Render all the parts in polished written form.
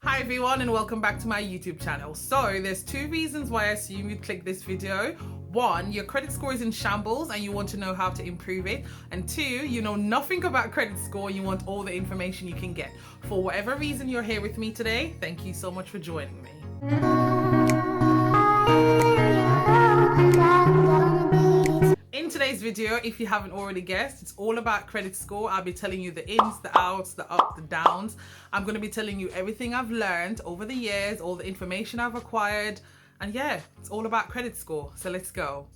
Hi everyone and welcome back to my YouTube channel. So there's two reasons why I assume you'd click this video. One, your credit score is in shambles and you want to know how to improve it. And two, you know nothing about credit score and you want all the information you can get. For whatever reason you're here with me today, thank you so much for joining me. In today's video, if you haven't already guessed, it's all about credit score. I'll be telling you the ins, the outs, the ups, the downs. I'm going to be telling you everything I've learned over the years, all the information I've acquired, and yeah, it's all about credit score. So let's go.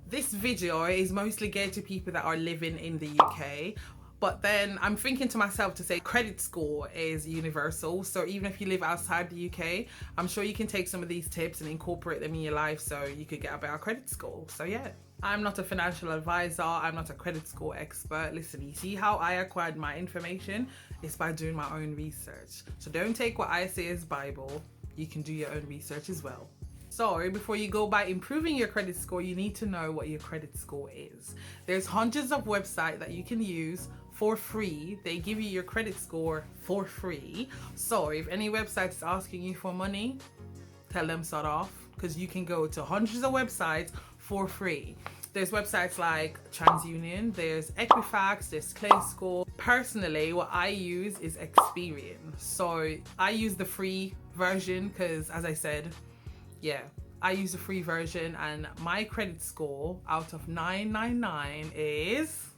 This video is mostly geared to people that are living in the UK. But then I'm thinking to myself to say credit score is universal. So even if you live outside the UK, I'm sure you can take some of these tips and incorporate them in your life so you could get a better credit score. So yeah, I'm not a financial advisor. I'm not a credit score expert. Listen, you see how I acquired my information? It's by doing my own research. So don't take what I say as Bible. You can do your own research as well. So before you go by improving your credit score, you need to know what your credit score is. There's hundreds of websites that you can use for free. They give you your credit score for free. So if any website is asking you for money, tell them sod off, because you can go to hundreds of websites for free. There's websites like TransUnion, there's Equifax, there's ClearScore. Personally, what I use is Experian. So I use the free version because, as I said, yeah, I use the free version and my credit score out of 999 is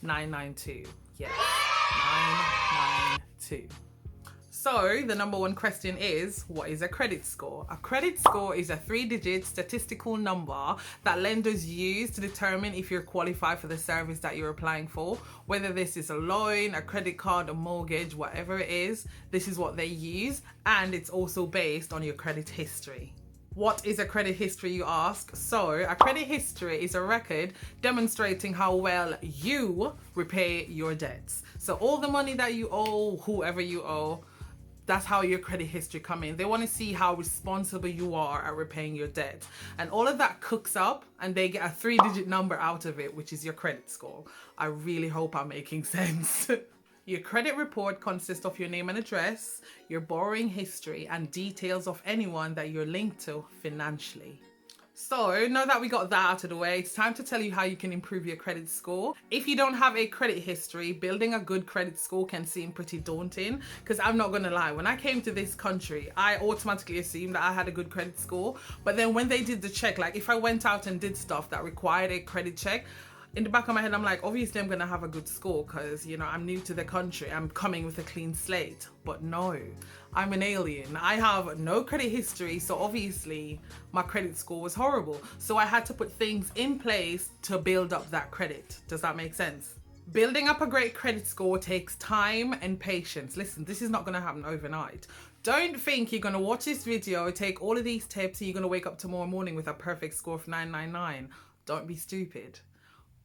992. Yes, 992. So the number one question is, what is a credit score? A credit score is a 3-digit statistical number that lenders use to determine if you're qualified for the service that you're applying for. Whether this is a loan, a credit card, a mortgage, whatever it is, this is what they use, and it's also based on your credit history. What is a credit history, you ask? So a credit history is a record demonstrating how well you repay your debts. So all the money that you owe, whoever you owe, that's how your credit history come in. They want to see how responsible you are at repaying your debt. And all of that cooks up and they get a 3-digit number out of it, which is your credit score. I really hope I'm making sense. Your credit report consists of your name and address, your borrowing history, and details of anyone that you're linked to financially. So now that we got that out of the way, it's time to tell you how you can improve your credit score. If you don't have a credit history, building a good credit score can seem pretty daunting, because I'm not going to lie, when I came to this country, I automatically assumed that I had a good credit score. But then when they did the check, like if I went out and did stuff that required a credit check, in the back of my head, I'm like, obviously I'm going to have a good score because, you know, I'm new to the country. I'm coming with a clean slate. But no, I'm an alien. I have no credit history. So obviously my credit score was horrible. So I had to put things in place to build up that credit. Does that make sense? Building up a great credit score takes time and patience. Listen, this is not going to happen overnight. Don't think you're going to watch this video, take all of these tips, and you're going to wake up tomorrow morning with a perfect score of 999. Don't be stupid.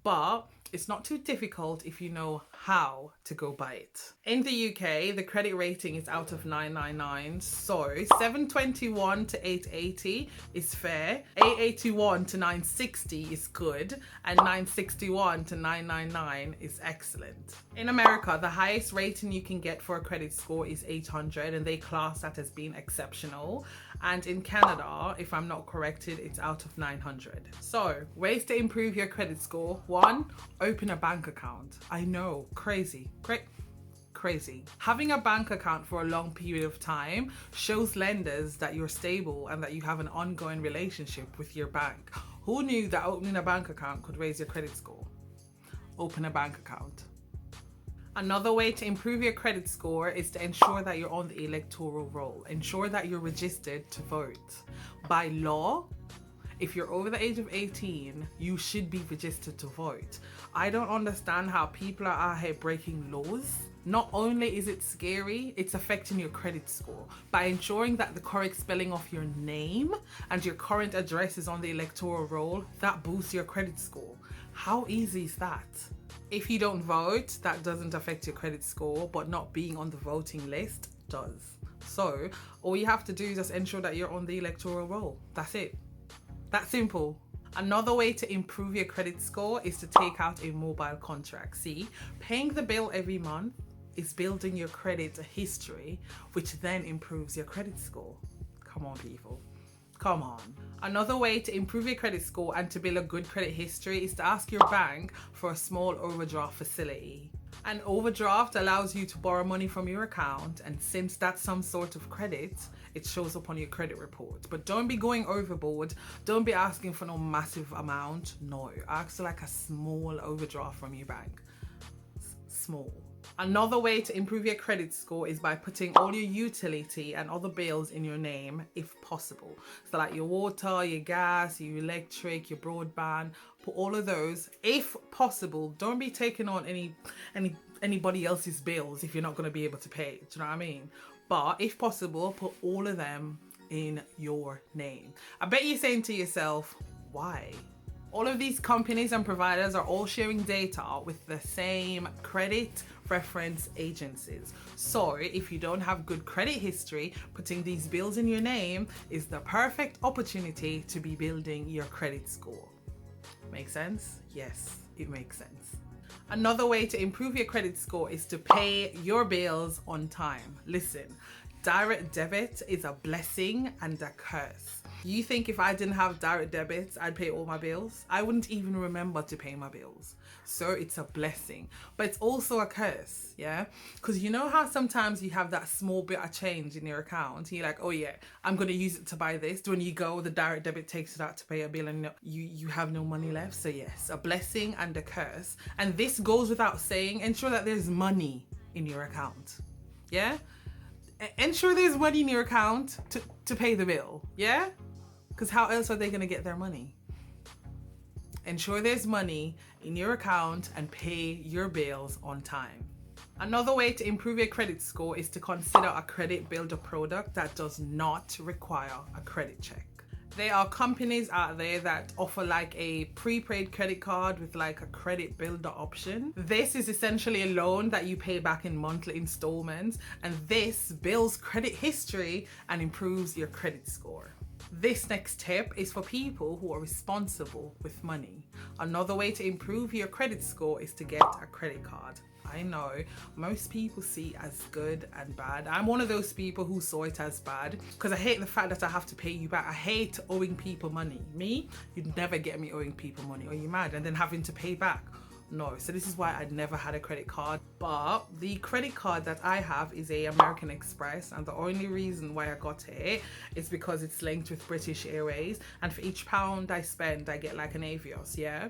But it's not too difficult if you know how to go by it. In the UK, the credit rating is out of 999. So 721 to 880 is fair. 881 to 960 is good. And 961 to 999 is excellent. In America, the highest rating you can get for a credit score is 800 and they class that as being exceptional. And in Canada, if I'm not corrected, it's out of 900. So ways to improve your credit score. 1, open a bank account. I know, crazy. Having a bank account for a long period of time shows lenders that you're stable and that you have an ongoing relationship with your bank. Who knew that opening a bank account could raise your credit score? Open a bank account. Another way to improve your credit score is to ensure that you're on the electoral roll. Ensure that you're registered to vote. By law, if you're over the age of 18, you should be registered to vote. I don't understand how people are out here breaking laws. Not only is it scary, it's affecting your credit score. By ensuring that the correct spelling of your name and your current address is on the electoral roll, that boosts your credit score. How easy is that? If you don't vote, that doesn't affect your credit score, but not being on the voting list does. So all you have to do is just ensure that you're on the electoral roll. That's it. That simple. Another way to improve your credit score is to take out a mobile contract. See, paying the bill every month is building your credit history, which then improves your credit score. Come on, people. Come on. Another way to improve your credit score and to build a good credit history is to ask your bank for a small overdraft facility. An overdraft allows you to borrow money from your account, and since that's some sort of credit, it shows up on your credit report. But don't be going overboard. Don't be asking for no massive amount. No, ask for like a small overdraft from your bank. Small. Another way to improve your credit score is by putting all your utility and other bills in your name if possible. So like your water, your gas, your electric, your broadband, put all of those if possible. Don't be taking on anybody else's bills if you're not going to be able to pay. Do you know what I mean? But if possible, put all of them in your name. I bet you're saying to yourself, why? All of these companies and providers are all sharing data with the same credit reference agencies. So if you don't have good credit history, putting these bills in your name is the perfect opportunity to be building your credit score. Make sense? Yes, it makes sense. Another way to improve your credit score is to pay your bills on time. Listen, direct debit is a blessing and a curse. You think if I didn't have direct debits, I'd pay all my bills? I wouldn't even remember to pay my bills. So it's a blessing, but it's also a curse, yeah? Because you know how sometimes you have that small bit of change in your account, and you're like, oh yeah, I'm going to use it to buy this. When you go, the direct debit takes it out to pay a bill and you have no money left. So yes, a blessing and a curse. And this goes without saying, ensure that there's money in your account, yeah? Ensure there's money in your account to pay the bill, yeah? Because how else are they going to get their money? Ensure there's money in your account and pay your bills on time. Another way to improve your credit score is to consider a credit builder product that does not require a credit check. There are companies out there that offer like a prepaid credit card with like a credit builder option. This is essentially a loan that you pay back in monthly installments, and this builds credit history and improves your credit score. This next tip is for people who are responsible with money. Another way to improve your credit score is to get a credit card. I know most people see as good and bad. I'm one of those people who saw it as bad because I hate the fact that I have to pay you back. I hate owing people money. Me, you'd never get me owing people money. Are you mad? And then having to pay back. No, so this is why I'd never had a credit card. But the credit card that I have is a American Express, and the only reason why I got it is because it's linked with British Airways, and for each pound I spend I get like an Avios, yeah?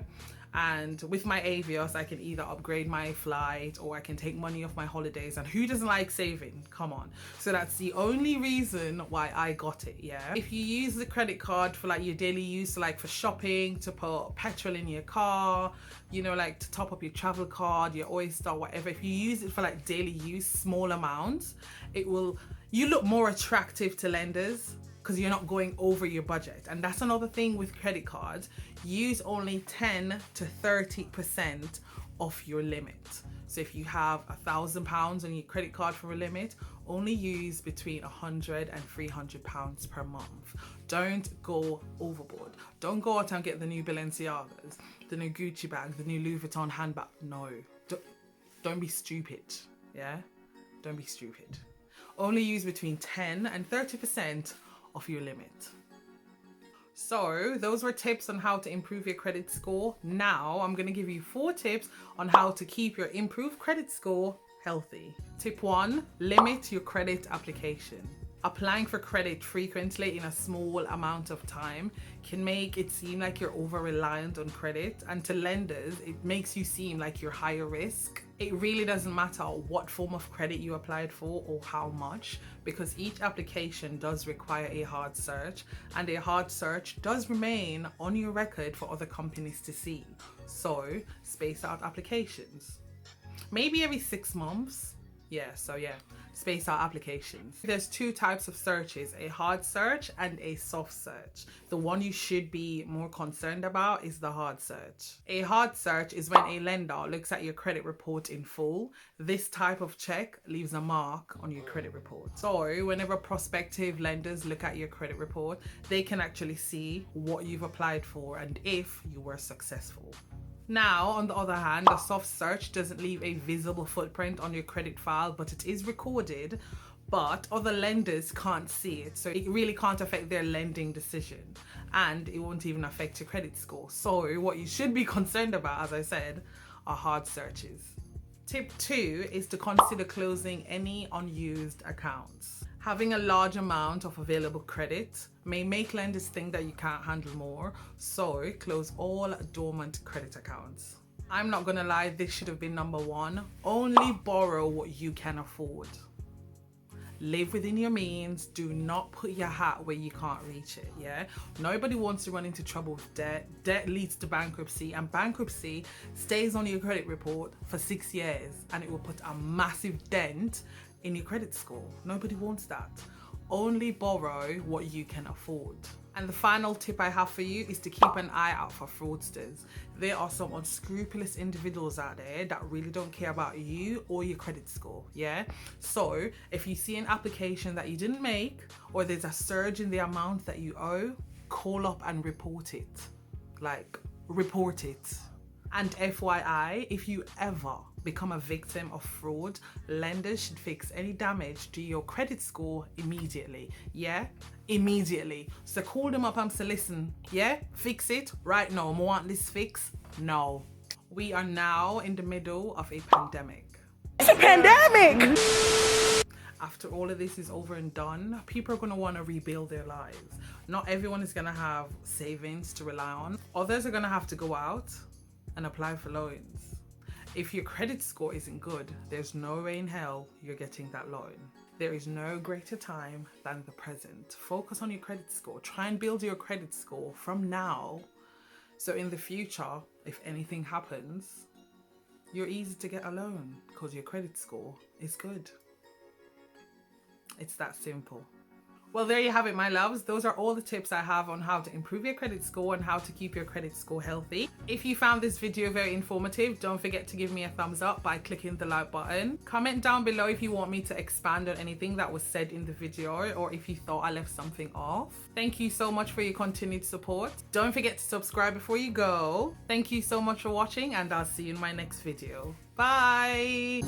And with my Avios, I can either upgrade my flight or I can take money off my holidays. And who doesn't like saving? Come on. So that's the only reason why I got it, yeah? If you use the credit card for like your daily use, like for shopping, to put petrol in your car, you know, like to top up your travel card, your Oyster, whatever. If you use it for like daily use, small amounts, you look more attractive to lenders, because you're not going over your budget. And that's another thing with credit cards. Use only 10 to 30% of your limit. So if you have £1,000 on your credit card for a limit, only use between £100 and £300 per month. Don't go overboard. Don't go out and get the new Balenciagas, the new Gucci bag, the new Louis Vuitton handbag. No, don't be stupid, yeah? Don't be stupid. Only use between 10 and 30% of your limit. So those were tips on how to improve your credit score. Now I'm going to give you 4 tips on how to keep your improved credit score healthy. Tip 1, limit your credit application. Applying for credit frequently in a small amount of time can make it seem like you're over-reliant on credit, and to lenders, it makes you seem like you're higher risk. It really doesn't matter what form of credit you applied for or how much, because each application does require a hard search, and a hard search does remain on your record for other companies to see. So space out applications. Maybe every 6 months. Space out applications. There's 2 types of searches, a hard search and a soft search. The one you should be more concerned about is the hard search. A hard search is when a lender looks at your credit report in full. This type of check leaves a mark on your credit report. So whenever prospective lenders look at your credit report, they can actually see what you've applied for and if you were successful. Now, on the other hand, a soft search doesn't leave a visible footprint on your credit file, but it is recorded, but other lenders can't see it. So it really can't affect their lending decision, and it won't even affect your credit score. So what you should be concerned about, as I said, are hard searches. Tip 2 is to consider closing any unused accounts. Having a large amount of available credit may make lenders think that you can't handle more, so close all dormant credit accounts. I'm not gonna lie, this should have been number 1. Only borrow what you can afford. Live within your means. Do not put your hat where you can't reach it, yeah? Nobody wants to run into trouble with debt. Debt leads to bankruptcy, and bankruptcy stays on your credit report for 6 years, and it will put a massive dent in your credit score. Nobody wants that. Only borrow what you can afford. And the final tip I have for you is to keep an eye out for fraudsters. There are some unscrupulous individuals out there that really don't care about you or your credit score, yeah? So if you see an application that you didn't make, or there's a surge in the amount that you owe, call up and report it. Like, report it. And FYI, if you ever become a victim of fraud, lenders should fix any damage to your credit score immediately. Yeah, immediately. So call them up and say, listen, yeah, fix it right now. I want this fix now. We are now in the middle of a pandemic. It's a pandemic! After all of this is over and done, people are going to want to rebuild their lives. Not everyone is going to have savings to rely on. Others are going to have to go out and apply for loans. If your credit score isn't good, there's no way in hell you're getting that loan. There is no greater time than the present. Focus on your credit score. Try and build your credit score from now, so in the future, if anything happens, you're easy to get a loan because your credit score is good. It's that simple. Well, there you have it, my loves. Those are all the tips I have on how to improve your credit score and how to keep your credit score healthy. If you found this video very informative, don't forget to give me a thumbs up by clicking the like button. Comment down below if you want me to expand on anything that was said in the video, or if you thought I left something off. Thank you so much for your continued support. Don't forget to subscribe before you go. Thank you so much for watching, and I'll see you in my next video. Bye!